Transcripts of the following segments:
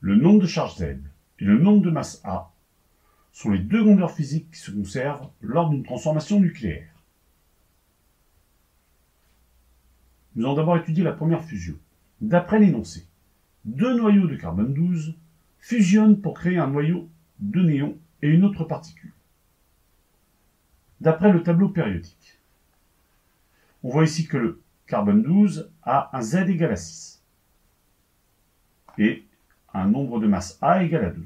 Le nombre de charge Z et le nombre de masse A sont les deux grandeurs physiques qui se conservent lors d'une transformation nucléaire. Nous allons d'abord étudier la première fusion. D'après l'énoncé, deux noyaux de carbone 12 fusionnent pour créer un noyau de néon et une autre particule. D'après le tableau périodique, on voit ici que le carbone 12 a un Z égal à 6 et un nombre de masse A égal à 12.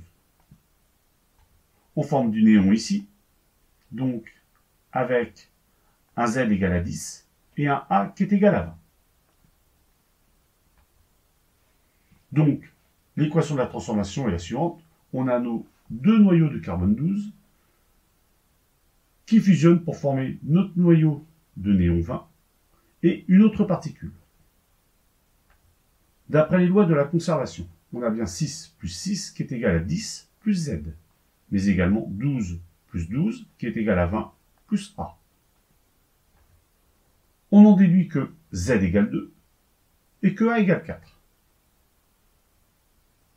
On forme du néon ici, donc avec un Z égal à 10 et un A qui est égal à 20. Donc, l'équation de la transformation est la suivante. On a nos deux noyaux de carbone 12 qui fusionnent pour former notre noyau de néon 20 et une autre particule. D'après les lois de la conservation, on a bien 6 plus 6 qui est égal à 10 plus Z, mais également 12 plus 12 qui est égal à 20 plus A. On en déduit que Z égale 2 et que A égale 4.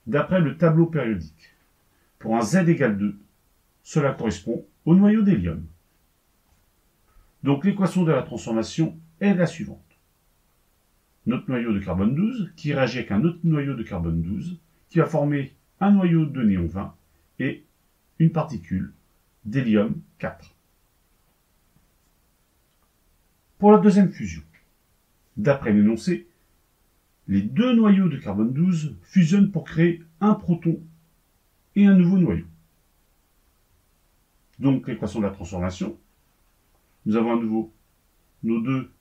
D'après le tableau périodique, pour un Z égale 2, cela correspond au noyau d'hélium. Donc l'équation de la transformation est la suivante. Notre noyau de carbone 12 qui réagit avec un autre noyau de carbone 12 qui va former un noyau de néon 20 et une particule d'hélium 4. Pour la deuxième fusion, d'après l'énoncé, les deux noyaux de carbone 12 fusionnent pour créer un proton et un nouveau noyau. Donc l'équation de la transformation, nous avons à nouveau nos deux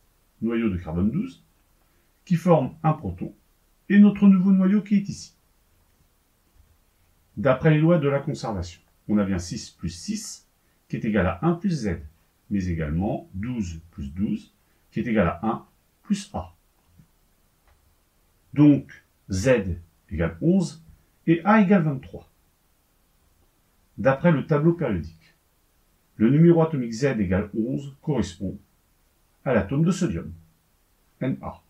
noyaux de carbone 12 qui forment un proton et notre nouveau noyau qui est ici. D'après les lois de la conservation, on a bien 6 plus 6 qui est égal à 1 plus Z, mais également 12 plus 12 qui est égal à 1 plus A. Donc, Z égale 11 et A égale 23. D'après le tableau périodique, le numéro atomique Z égale 11 correspond à l'atome de sodium, Na.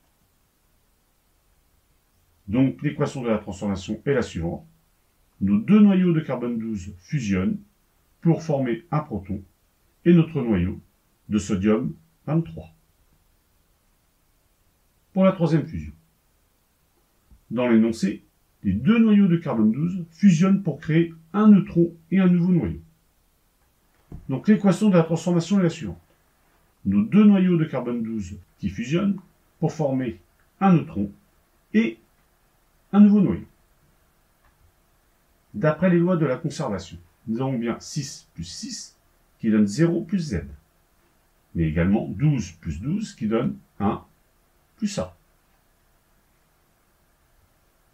Donc, l'équation de la transformation est la suivante. Nos deux noyaux de carbone 12 fusionnent pour former un proton et notre noyau de sodium 23. Pour la troisième fusion, dans l'énoncé, les deux noyaux de carbone 12 fusionnent pour créer un neutron et un nouveau noyau. Donc l'équation de la transformation est la suivante. Nos deux noyaux de carbone 12 qui fusionnent pour former un neutron et un nouveau noyau. D'après les lois de la conservation, nous avons bien 6 plus 6 qui donne 0 plus Z, mais également 12 plus 12 qui donne 1 plus A.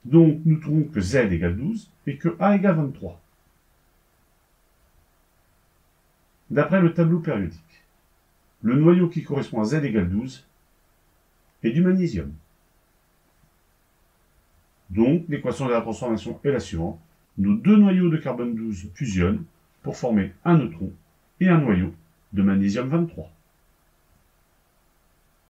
Donc, nous trouvons que Z égale 12 et que A égale 23. D'après le tableau périodique, le noyau qui correspond à Z égale 12 est du magnésium. Donc, l'équation de la transformation est la suivante. Nos deux noyaux de carbone 12 fusionnent pour former un neutron et un noyau de magnésium 23.